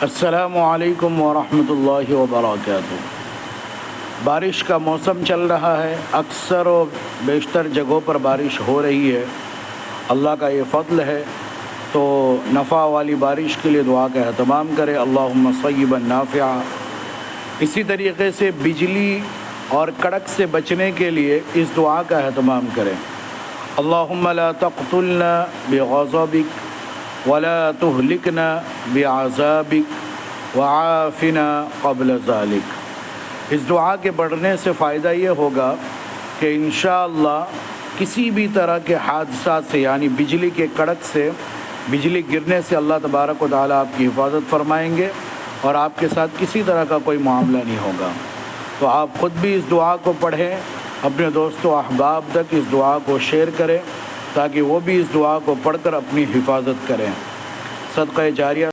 السلام علیکم ورحمۃ اللہ وبرکاتہ۔ بارش کا موسم چل رہا ہے، اکثر و بیشتر جگہوں پر بارش ہو رہی ہے۔ اللہ کا یہ فضل ہے، تو نفع والی بارش کے لیے دعا کا اہتمام کریں، اللہم صیبا نافعا۔ اسی طریقے سے بجلی اور کڑک سے بچنے کے لیے اس دعا کا اہتمام کریں، اللہم لا تقتلنا بغضبک ولا تہلکنا بعذابک وعافنا قبل ذلک۔ اس دعا کے پڑھنے سے فائدہ یہ ہوگا کہ انشاءاللہ کسی بھی طرح کے حادثات سے، یعنی بجلی کے کڑک سے، بجلی گرنے سے اللہ تبارک و تعالیٰ آپ کی حفاظت فرمائیں گے اور آپ کے ساتھ کسی طرح کا کوئی معاملہ نہیں ہوگا۔ تو آپ خود بھی اس دعا کو پڑھیں، اپنے دوست و احباب تک اس دعا کو شیئر کریں تاکہ وہ بھی اس دعا کو پڑھ کر اپنی حفاظت کریں۔ صدقہ جاریہ